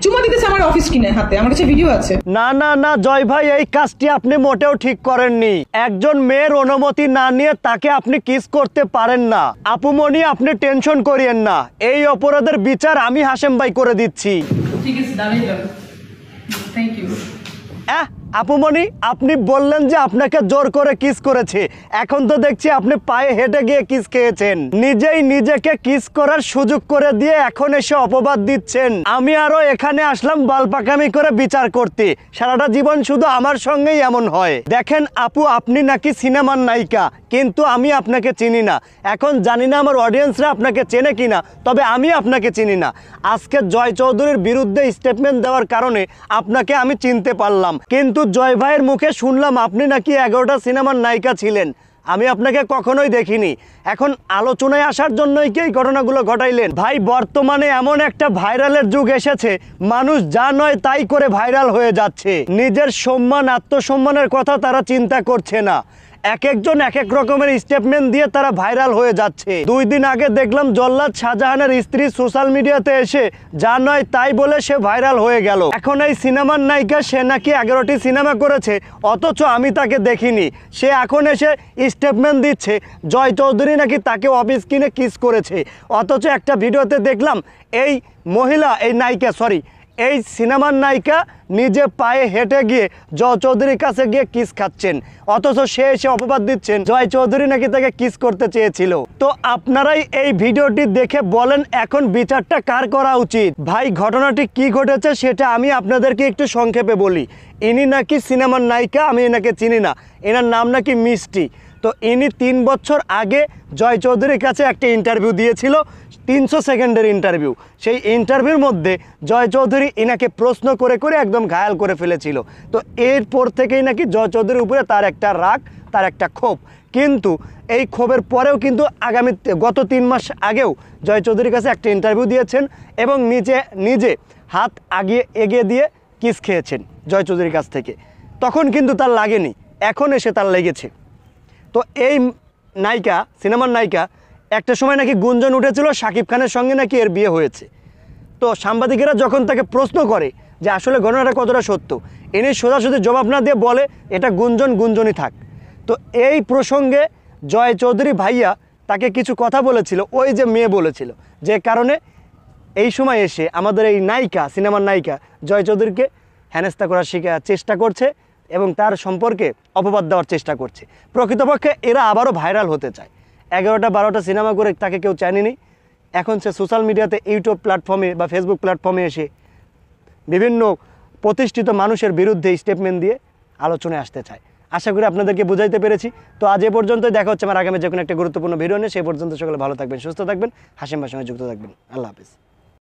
চুমা দিতেছে আমার অফিস কিনে হাতে, আমার কাছে ভিডিও আছে। না না না জয় ভাই, এই কাজটি আপনি মোটেও ঠিক করেননি। একজন মেয়ের অনুমতি না নিয়ে তাকে আপনি কিস করতে পারেন না। আপুমনি, আপনি টেনশন করিয়েন না, এই অপরাধের বিচার আমি হাশেম ভাই করে দিচ্ছি। ঠিক আছে, দাঁড়িয়ে যান। Thank you. আপুমনি, আপনি বললেন যে আপনাকে জোর করে কিস করেছে, এখন তো দেখছি আপনি পায়ে হেঁটে গিয়ে কিস খেয়েছেন। নিজেই নিজেকে কিস করার সুযোগ করে দিয়ে এখন এসে অপবাদ দিচ্ছেন। আমি আরো এখানে আসলাম বালপাকামি করে বিচার করতে, সারাটা জীবন শুধু আমার সঙ্গেই এমন হয়। দেখেন আপু, আপনি নাকি সিনেমার নায়িকা, কিন্তু আমি আপনাকে চিনি না। এখন জানি না আমার অডিয়েন্সরা আপনাকে চেনে কিনা, তবে আমি আপনাকে চিনি না। আজকে জয় চৌধুরীর বিরুদ্ধে স্টেটমেন্ট দেওয়ার কারণে আপনাকে আমি চিনতে পারলাম, কিন্তু জয় ভাইয়ের মুখে শুনলাম আপনি নাকি 11টা সিনেমার নায়িকা ছিলেন। আমি আপনাকে কখনোই দেখিনি। এখন আলোচনায় আসার জন্যই কি এই ঘটনাগুলো ঘটাইলেন? ভাই, বর্তমানে এমন একটা ভাইরালের যুগ এসেছে, মানুষ যা নয় তাই করে ভাইরাল হয়ে যাচ্ছে। নিজের সম্মান, আত্মসম্মানের কথা তারা চিন্তা করছে না। এক একজন এক এক রকমের স্টেটমেন্ট দিয়ে তারা ভাইরাল হয়ে যাচ্ছে। 2 দিন আগে দেখলাম জল্লাদ শাহজাহানের স্ত্রী সোশ্যাল মিডিয়াতে এসে যা নয় তাই বলে সে ভাইরাল হয়ে গেল। এখন এই সিনেমার নায়িকা, সে নাকি 11টি সিনেমা করেছে, অথচ আমি তাকে দেখিনি। সে এখন এসে স্টেটমেন্ট দিচ্ছে জয় চৌধুরী নাকি তাকে অফিস কিনে কিস করেছে, অথচ একটা ভিডিওতে দেখলাম এই মহিলা, এই নায়িকা, এই সিনেমার নায়িকা নিজে পায়ে হেঁটে গিয়ে জয় চৌধুরীর কাছে গিয়ে কিস খাচ্ছেন, অথচ সে এসে অপবাদ দিচ্ছেন জয় চৌধুরী নাকি তাকে কিস করতে চেয়েছিল। তো আপনারাই এই ভিডিওটি দেখে বলেন এখন বিচারটা কার করা উচিত? ভাই, ঘটনাটি কি ঘটেছে সেটা আমি আপনাদেরকে একটু সংক্ষেপে বলি। ইনি নাকি সিনেমার নায়িকা, আমি এনাকে চিনি না, এনার নাম নাকি মিষ্টি। তো ইনি 3 বছর আগে জয় চৌধুরীর কাছে একটা ইন্টারভিউ দিয়েছিল, 300 সেকেন্ডের ইন্টারভিউ। সেই ইন্টারভিউর মধ্যে জয় চৌধুরী এনাকে প্রশ্ন করে করে একদম ঘায়াল করে ফেলেছিল। তো এরপর থেকেই নাকি জয় চৌধুরীর উপরে তার একটা রাগ, তার একটা ক্ষোভ। কিন্তু এই ক্ষোভের পরেও কিন্তু গত 3 মাস আগেও জয় চৌধুরীর কাছে একটা ইন্টারভিউ দিয়েছেন এবং নিজে হাত এগিয়ে দিয়ে কিস খেয়েছেন জয় চৌধুরীর কাছ থেকে। তখন কিন্তু তার লাগেনি, এখন এসে তার লেগেছে। তো এই নায়িকা, সিনেমার নায়িকা, একটা সময় নাকি গুঞ্জন উঠেছিল শাকিব খানের সঙ্গে নাকি এর বিয়ে হয়েছে। তো সাংবাদিকেরা যখন তাকে প্রশ্ন করে যে আসলে ঘটনাটা কতটা সত্য, ইনি সোজাসুজি জবাব না দিয়ে বলে এটা গুঞ্জনই থাক। তো এই প্রসঙ্গে জয় চৌধুরী ভাইয়া তাকে কিছু কথা বলেছিল, ওই যে মেয়ে বলেছিল, যে কারণে এই সময় এসে আমাদের এই নায়িকা, সিনেমার নায়িকা জয় চৌধুরীকে হেনস্থা করার চেষ্টা করছে এবং তার সম্পর্কে অপবাদ দেওয়ার চেষ্টা করছে। প্রকৃতপক্ষে এরা আবারও ভাইরাল হতে চায়। 11টা 12টা সিনেমা করে তাকে কেউ চায়নি। এখন সে সোশ্যাল মিডিয়াতে, ইউটিউব প্ল্যাটফর্মে বা ফেসবুক প্ল্যাটফর্মে এসে বিভিন্ন প্রতিষ্ঠিত মানুষের বিরুদ্ধে স্টেটমেন্ট দিয়ে আলোচনায় আসতে চায়। আশা করি আপনাদেরকে বুঝাইতে পেরেছি। তো আজ এ পর্যন্তই, দেখা হচ্ছে আমার আগামী যে কোনো একটা গুরুত্বপূর্ণ ভিডিও নিয়ে। সেই পর্যন্ত সকলে ভালো থাকবেন, সুস্থ থাকবেন, হাসিম ভাইয়ের সঙ্গে যুক্ত থাকবেন। আল্লাহ হাফিজ।